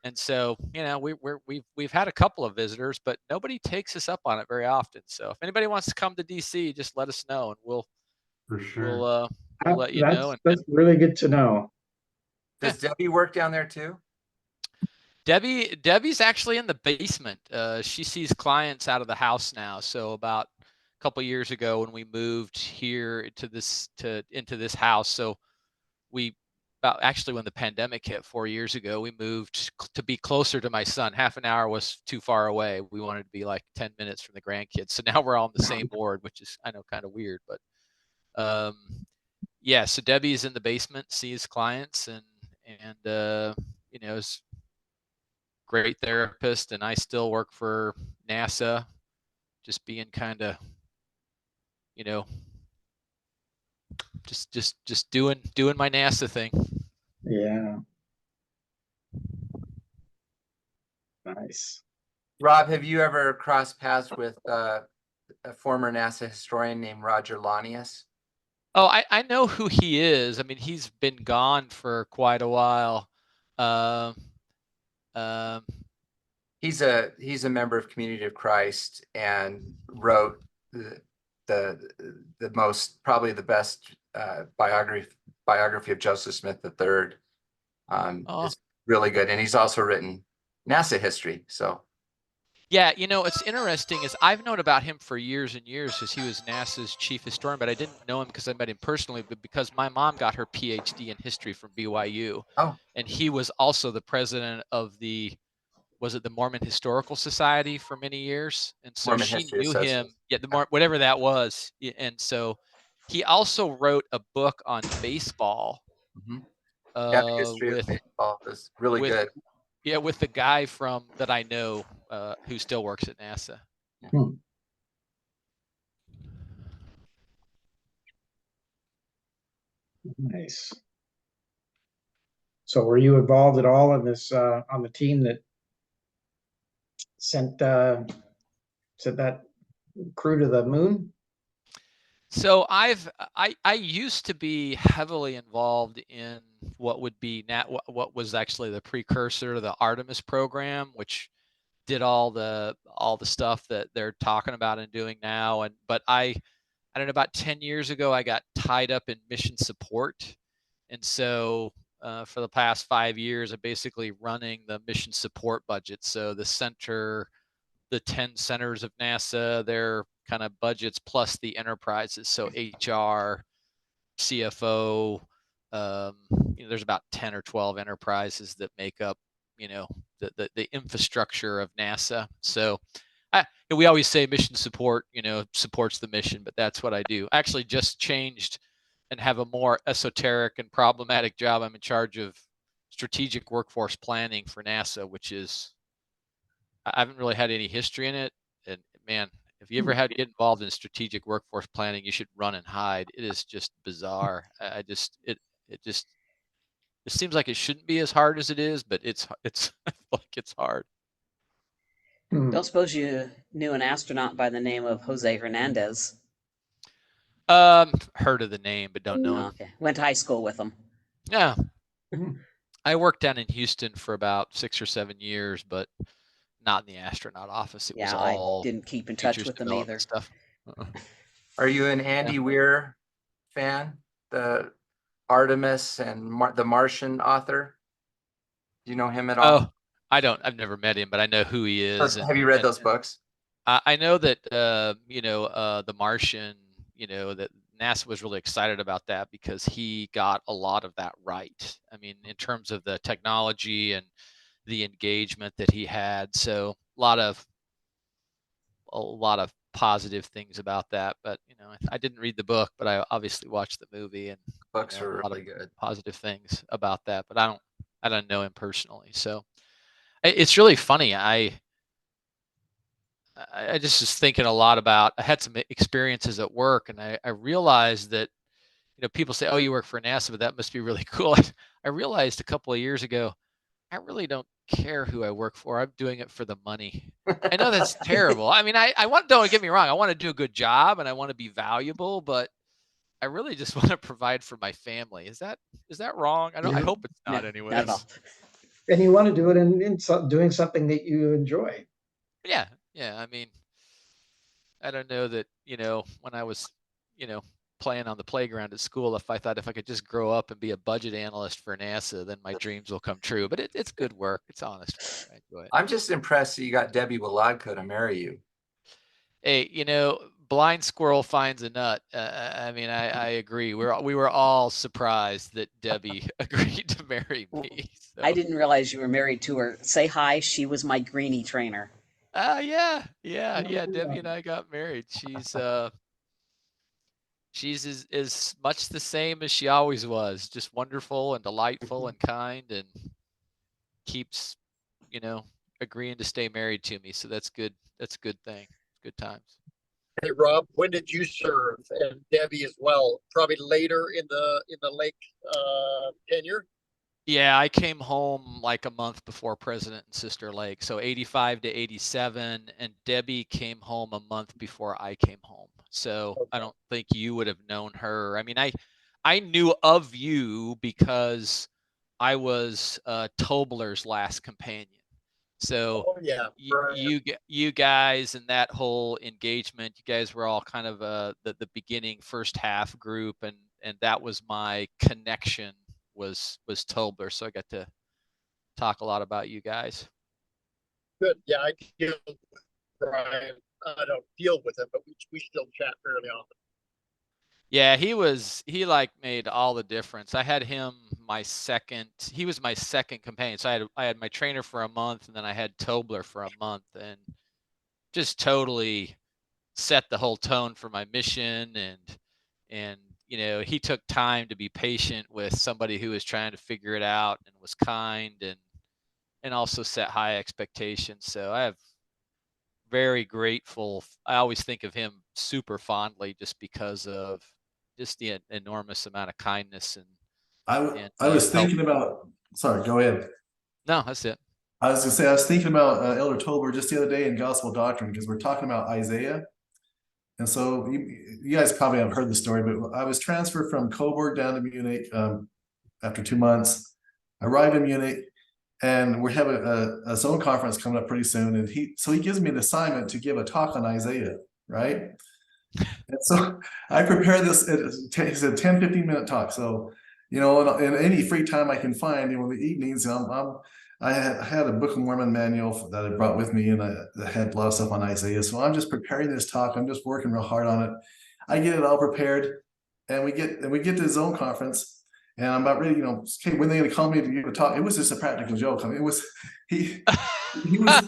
and so, you know, we've had a couple of visitors, but nobody takes us up on it very often. So if anybody wants to come to DC, just let us know, and For sure. we'll let you know. That's really good to know. Does Debbie work down there too? Debbie's actually in the basement. She sees clients out of the house now. So about a couple of years ago, when we moved here into this house, so actually when the pandemic hit 4 years ago, we moved to be closer to my son. Half an hour was too far away. We wanted to be like 10 minutes from the grandkids. So now we're all in the same ward, which is, I know, kind of weird, but yeah. So Debbie's in the basement, sees clients, and you know, is great therapist, and I still work for NASA, just being kind of, you know, just doing my NASA thing. Yeah. Nice. Rob, have you ever crossed paths with a former NASA historian named Roger Lanius? Oh, I know who he is. I mean, he's been gone for quite a while. Um, He's a member of Community of Christ, and wrote the most, probably the best biography of Joseph Smith III. It's really good, and he's also written NASA history. So yeah, you know, it's interesting is I've known about him for years and years, as he was NASA's chief historian, but I didn't know him because I met him personally, but because my mom got her PhD in history from BYU. Oh. And he was also the president of was it the Mormon Historical Society for many years? And so Mormon she History knew him. Association. Yeah, whatever that was. And so he also wrote a book on baseball. Mm-hmm. Yeah, the history with of baseball is really good. Yeah, with the guy that I know who still works at NASA. Nice. So were you involved at all in this on the team that sent that crew to the moon? So I used to be heavily involved in what would be what was actually the precursor to the Artemis program, which did all the stuff that they're talking about and doing now. But I don't know, about 10 years ago, I got tied up in mission support, and so for the past 5 years of basically running the mission support budget. So the 10 centers of NASA, their kind of budgets plus the enterprises. So HR, CFO, there's about 10 or 12 enterprises that make up, the infrastructure of NASA. So we always say mission support, supports the mission, but that's what I do. I actually just changed and have a more esoteric and problematic job. I'm in charge of strategic workforce planning for NASA, which is, I haven't really had any history in it. And man, if you ever had to get involved in strategic workforce planning, you should run and hide. It is just bizarre. It seems like it shouldn't be as hard as it is, but it's like it's hard. Don't suppose you knew an astronaut by the name of Jose Hernandez? Heard of the name, but don't know him. Okay, went to high school with him. Yeah. I worked down in Houston for about 6 or 7 years, but not in the astronaut office. It was Yeah, all I didn't keep in touch features with them development either. stuff. Are you an Andy Weir fan? The Artemis and the Martian author? Do you know him at all? Oh, I've never met him, but I know who he is. Have you read those books? I know that, the Martian, that NASA was really excited about that because he got a lot of that right. I mean, in terms of the technology and the engagement that he had. So a lot of positive things about that. But, I didn't read the book, but I obviously watched the movie, and Books a are lot really of good. positive things about that. But I don't know him personally. So it's really funny. I just was thinking a lot about, I had some experiences at work, and I realized that, people say, oh, you work for NASA, but that must be really cool. I realized a couple of years ago, I really don't care who I work for. I'm doing it for the money. I know that's terrible. I mean, don't get me wrong. I want to do a good job and I want to be valuable, but I really just want to provide for my family. Is that wrong? I hope it's not No, anyway. not at all. And you want to do it in doing something that you enjoy. Yeah. Yeah. I mean, I don't know that, when I was, playing on the playground at school, if I thought if I could just grow up and be a budget analyst for NASA, then my dreams will come true. But it's good work. It's honest work. I enjoy it. I'm just impressed that you got Debbie Wilodko to marry you. Hey, blind squirrel finds a nut. I mean, I agree. We were all surprised that Debbie agreed to marry me. So. I didn't realize you were married to her. Say hi. She was my greenie trainer. Yeah. Debbie and I got married. She's as much the same as she always was, just wonderful and delightful and kind, and keeps, agreeing to stay married to me. So that's good. That's a good thing. Good times. Hey Rob, when did you serve? And Debbie as well. Probably later in the Lake tenure. Yeah, I came home like a month before President and Sister Lake, so 85 to 87, and Debbie came home a month before I came home. So Okay. I don't think you would have known her. I mean, I knew of you because I was Tobler's last companion. So yeah, you guys and that whole engagement, you guys were all kind of the beginning first half group, and that was my connection was Tobler. So I got to talk a lot about you guys. Good. Yeah, I deal with Brian. I don't deal with him, but we still chat fairly often. Yeah, he like made all the difference. I had him he was my second companion. So I had my trainer for a month, and then I had Tobler for a month, and just totally set the whole tone for my mission. And he took time to be patient with somebody who was trying to figure it out, and was kind, and also set high expectations. So I have very grateful. I always think of him super fondly just because of just the enormous amount of kindness I was thinking about, sorry, go ahead. No, that's it. I was gonna say, I was thinking about Elder Tolbert just the other day in Gospel Doctrine, because we're talking about Isaiah. And so you guys probably have heard the story, but I was transferred from Coburg down to Munich after 2 months. I arrived in Munich, and we have a zone conference coming up pretty soon. And he gives me an assignment to give a talk on Isaiah, right? And so I prepared this. It's a 10, 15-minute talk. So you know, and any free time I can find, you know, in the evenings, I had a Book of Mormon manual that I brought with me, and I had a lot of stuff on Isaiah. So I'm just preparing this talk. I'm just working real hard on it. I get it all prepared, and we get to the zone conference, and I'm about ready, you know, okay, when are they gonna call me to give a talk? It was just a practical joke. I mean, it was he was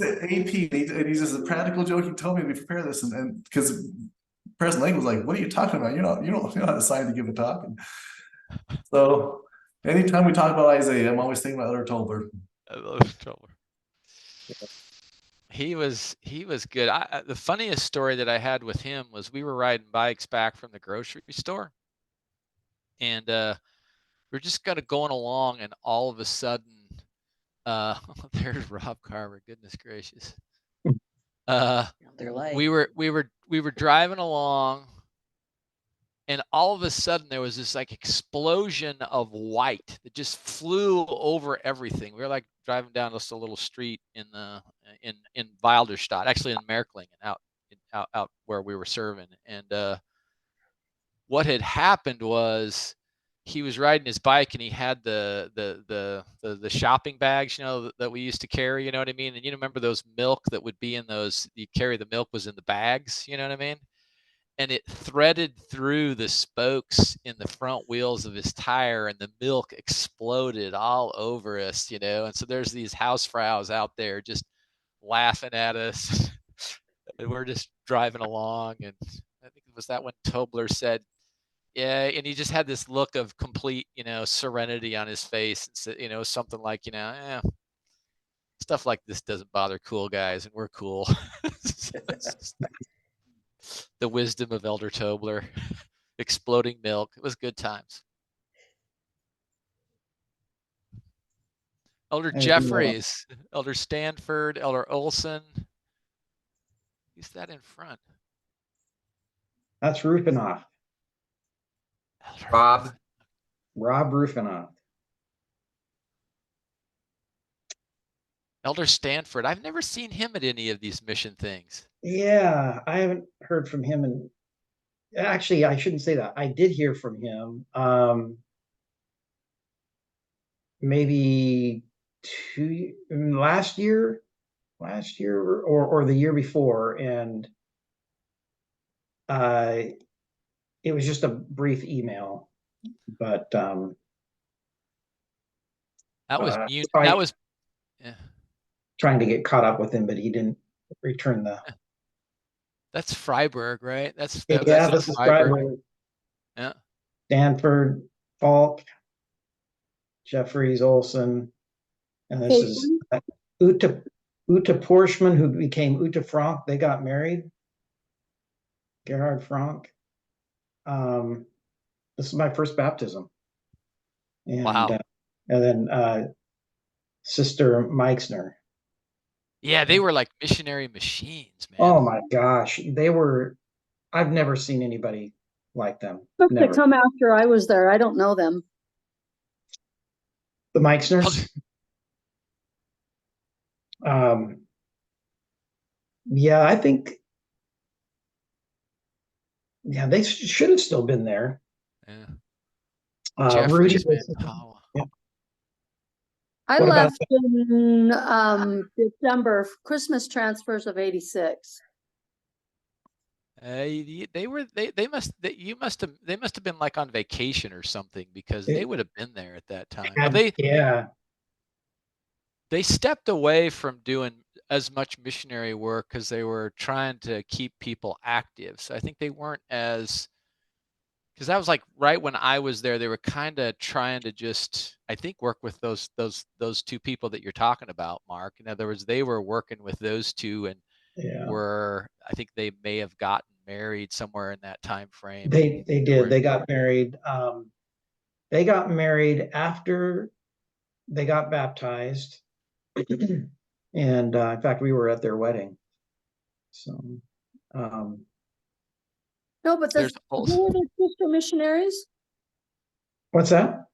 the AP, and he's just a practical joke. He told me to prepare this, and because President Lake was like, "What are you talking about? You're not assigned to give a talk." And so anytime we talk about Isaiah, I'm always thinking about Elder Tolbert. I love Tolbert. He was good. The funniest story that I had with him was we were riding bikes back from the grocery store, and we're just kind of going along, and all of a sudden, there's Rob Carver. Goodness gracious. We were driving along, and all of a sudden there was this like explosion of white that just flew over everything. We were like driving down just a little street in Wilderstadt, actually in Merklingen, out where we were serving. And what had happened was he was riding his bike, and he had the shopping bags, you know, that we used to carry, you know what I mean? And you remember those milk that would be in those, you carry the milk was in the bags, you know what I mean? And it threaded through the spokes in the front wheels of his tire, and the milk exploded all over us, you know? And so there's these housefraus out there just laughing at us. And we're just driving along. And I think it was that when Tobler said, yeah, and he just had this look of complete, you know, serenity on his face, and said, you know, something like, you know, stuff like this doesn't bother cool guys, and we're cool. The wisdom of Elder Tobler. Exploding milk. It was good times. Elder Jeffries, Elder Stanford, Elder Olson. Who's that in front? That's Rufinoff. Rob. Rob Rufinoff. Elder Stanford. I've never seen him at any of these mission things. Yeah, I haven't heard from him, and actually, I shouldn't say that. I did hear from him. Maybe last year, or the year before, and it was just a brief email, but that was yeah. Trying to get caught up with him, but he didn't return the. That's Freiburg, right? This is Freiburg. Yeah. Stanford, Falk, Jeffries, Olson, and this is Uta Porschman, who became Uta Frank. They got married. Gerhard Frank. This is my first baptism. And, wow. And then Sister Meixner. Yeah, they were like missionary machines, man. Oh my gosh. I've never seen anybody like them. Must have come after I was there. I don't know them. The Meixners? Yeah, I think, yeah, they should have still been there. Yeah. Rudy. Yeah. I left in December, Christmas transfers of '86. They must have been like on vacation or something, because they would have been there at that time. They stepped away from doing as much missionary work because they were trying to keep people active. So I think they weren't as, because that was like right when I was there, they were kind of trying to just, I think, work with those two people that you're talking about, Mark. In other words, they were working with those two, and I think they may have gotten married somewhere in that time frame. They did. They got married. They got married after they got baptized. And in fact, we were at their wedding. So no, but who are the sister missionaries? What's that?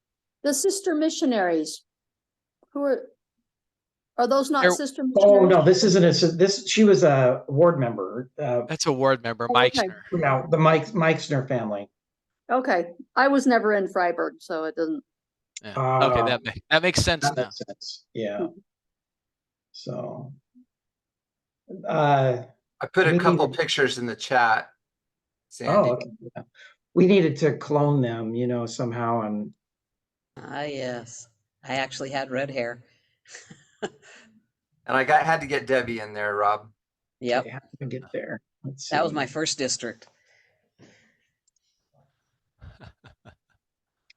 The sister missionaries. Who are those not sister missionaries? Oh no, this isn't this. She was a ward member. That's a ward member, Meixner. No, the Meixner family. Okay, I was never in Freiburg, so it doesn't. Yeah. Okay, that makes sense That now. makes sense. Yeah. Hmm. So, I put a we couple needed, pictures in the chat, Sandy. okay. Yeah. We needed to clone them, somehow, and Ah, yes. I actually had red hair. And I had to get Debbie in there, Rob. Yep. okay, how do we get there? Let's That was see. my first district.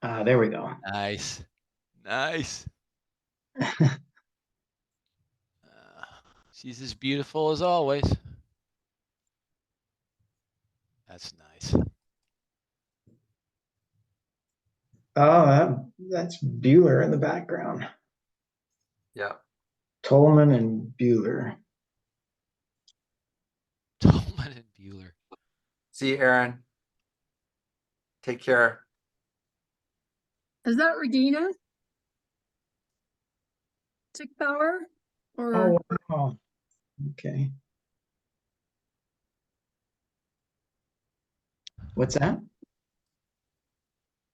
There we go. Nice. Nice. She's as beautiful as always. That's nice. Oh, that's Bueller in the background. Yeah. Tolman and Bueller. Tolman and Bueller. See you, Aaron. Take care. Is that Regina? Tickbauer? Or Oh, wow. Okay. What's that?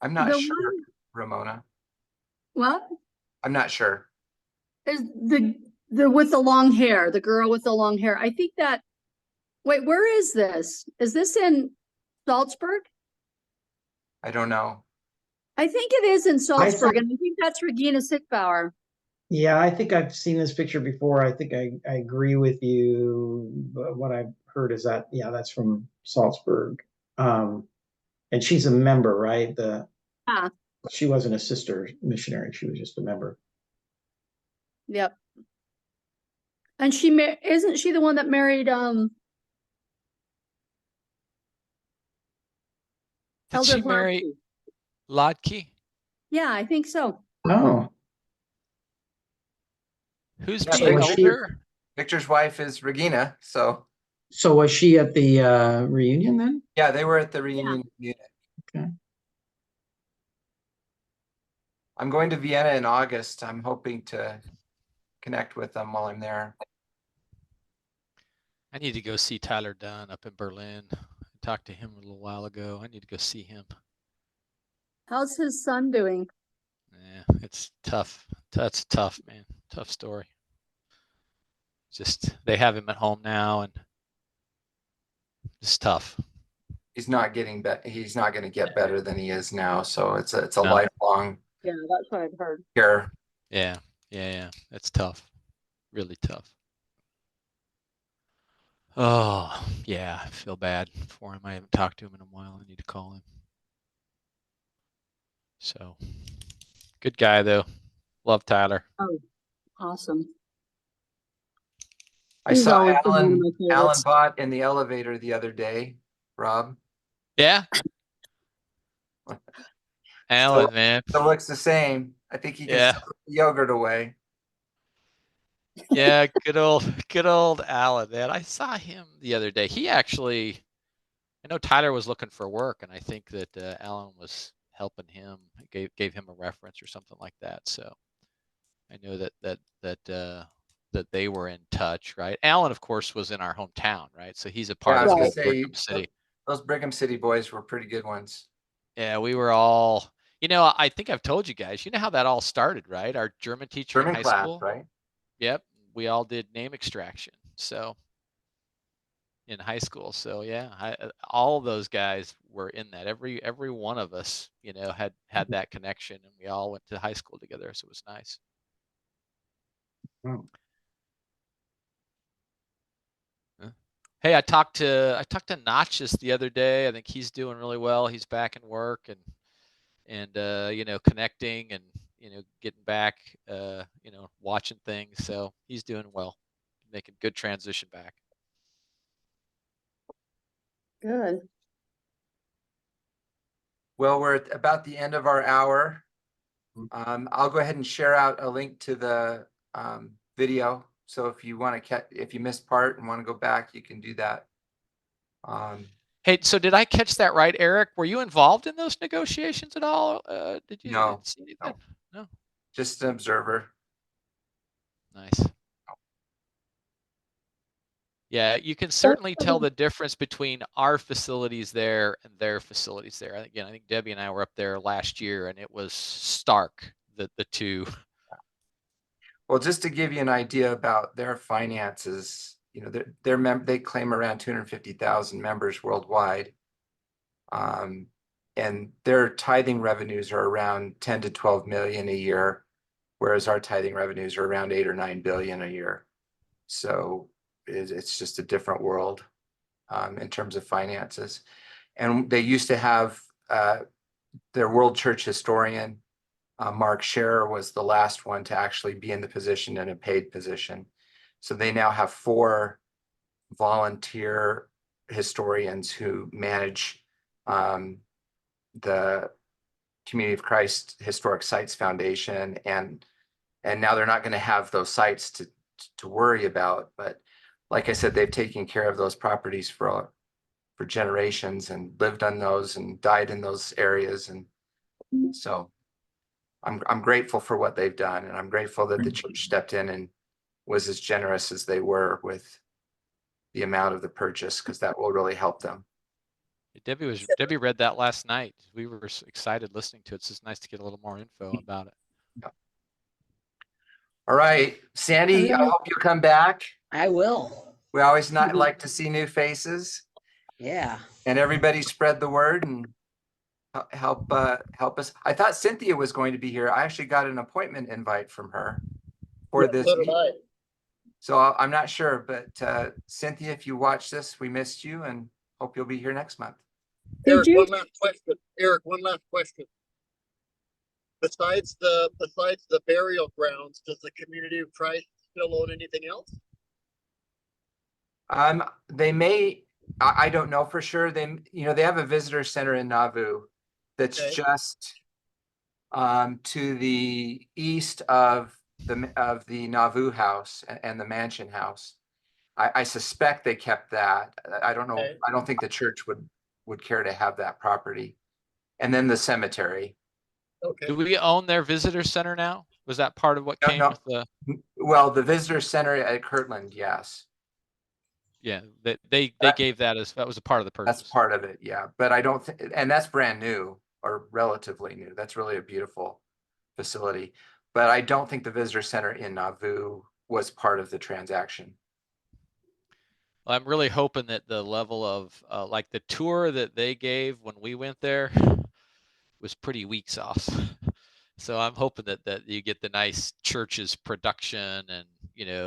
I'm not the sure, one? Ramona. What I'm not sure. is the with the long hair? The girl with the long hair. I think that. Wait, where is this? Is this in Salzburg? I don't know. I think it is in I saw, Salzburg, and I think that's Regina Sickbauer. yeah, I think I've seen this picture before. I think I agree with you. But what I've heard is that, yeah, that's from Salzburg. And she's a member, right? Ah, She wasn't a sister missionary. She was just a member. yep. And isn't she the one that married Did Elder she marry Blasky? Lodke? Yeah, I think so. Oh, Who's Yeah, so being was she, elder? Victor's wife is Regina. So so was she at the reunion then? yeah, they were at the reunion unit. Okay. I'm going to Vienna in August. I'm hoping to connect with them while I'm there. I need to go see Tyler Dunn up in Berlin. I talked to him a little while ago. I need to go see him. How's his son doing? Yeah, it's tough. That's tough, man. Tough story. Just they have him at home now, and it's tough. He's not getting better. He's not going to get better than he is now. So it's a No. lifelong Yeah, that's what I've heard. care. Yeah, yeah. It's tough. Really tough. Oh, yeah. I feel bad for him. I haven't talked to him in a while. I need to call him. So, good guy though. Love Tyler. Oh, awesome. I He's saw always been one of Alan my Alan favorites. Bott in the elevator the other day, Rob. Yeah, Still, Alan, man. still looks the same. I think he can Yeah, still put the yogurt away. yeah. Good old Alan, man. I saw him the other day. He actually, I know Tyler was looking for work, and I think that Alan was helping him. Gave him a reference or something like that. So I know that they were in touch, right? Alan, of course, was in our hometown, right? So he's a Yeah, part I of was the gonna whole say Brigham City. those Brigham City boys were pretty good ones. Yeah, we were all, I think I've told you guys, you know how that all started, right? Our German teacher in German high class, school. right? Yep. We all did name extraction. So in high school. So yeah, all of those guys were in that. Every one of us, had that connection, and we all went to high school together. So it was nice. Oh. Huh. Hey, I talked to Notches the other day. I think he's doing really well. He's back in work and connecting and getting back, watching things. So he's doing well, making good transition back. Good. Well, we're at about the end of our hour. I'll go ahead and share out a link to the video. So if you want to if you missed part and want to go back, you can do that. Hey, so did I catch that right, Eric? Were you involved in those negotiations at all? Did you No, see anything? No. just an observer. Nice. Yeah, you can certainly tell the difference between our facilities there and their facilities there. Again, I think Debbie and I were up there last year, and it was stark, the two. Well, just to give you an idea about their finances, you know, they claim around 250,000 members worldwide. And their tithing revenues are around 10 to 12 million a year, whereas our tithing revenues are around 8 or 9 billion a year. So it's just a different world in terms of finances. And they used to have their world church historian, Mark Scherer, was the last one to actually be in the position, in a paid position. So they now have 4 volunteer historians who manage the Community of Christ Historic Sites Foundation, and now they're not going to have those sites to worry about. But like I said, they've taken care of those properties for generations and lived on those and died in those areas, and so I'm grateful for what they've done, and I'm grateful that the church stepped in and was as generous as they were with the amount of the purchase, because that will really help them. Debbie read that last night. We were excited listening to it. It's just nice to get a little more info about it. All right, Sandy, I Hello. hope you come back. I will. We always not like to see new faces, Yeah. and everybody spread the word and help us. I thought Cynthia was going to be here. I actually got an appointment invite from her for this meeting. So I'm not sure, but Cynthia, if you watch this, we missed you and hope you'll be here next month. Eric, one last question. Eric, one last question. Besides the burial grounds, does the Community of Christ still own anything else? They may, I don't know for sure. They have a visitor center in Nauvoo that's Okay. just to the east of the Nauvoo house and the mansion house. I suspect they kept that. I don't know. Okay. I don't think the church would care to have that property. And then the cemetery. Okay. Do we own their visitor center now? Was that part of what No, came no. with the? Well, the visitor center at Kirtland, yes. Yeah, they gave that was a part of the purchase. That's part of it, yeah. But I don't think, and that's brand new or relatively new. That's really a beautiful facility. But I don't think the visitor center in Nauvoo was part of the transaction. I'm really hoping that the level of like the tour that they gave when we went there was pretty weak sauce. So I'm hoping that you get the nice church's production, and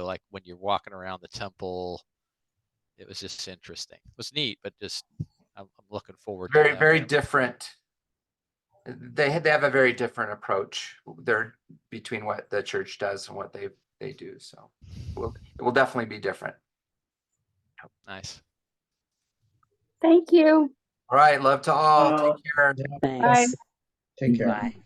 like when you're walking around the temple, it was just interesting. It was neat, but just I'm looking forward to that. Very different. They have a very different approach there between what the church does and what they do. So it will definitely be different. Nice. Thank you. All right, love to all. Take care. Thanks. Take care. Bye.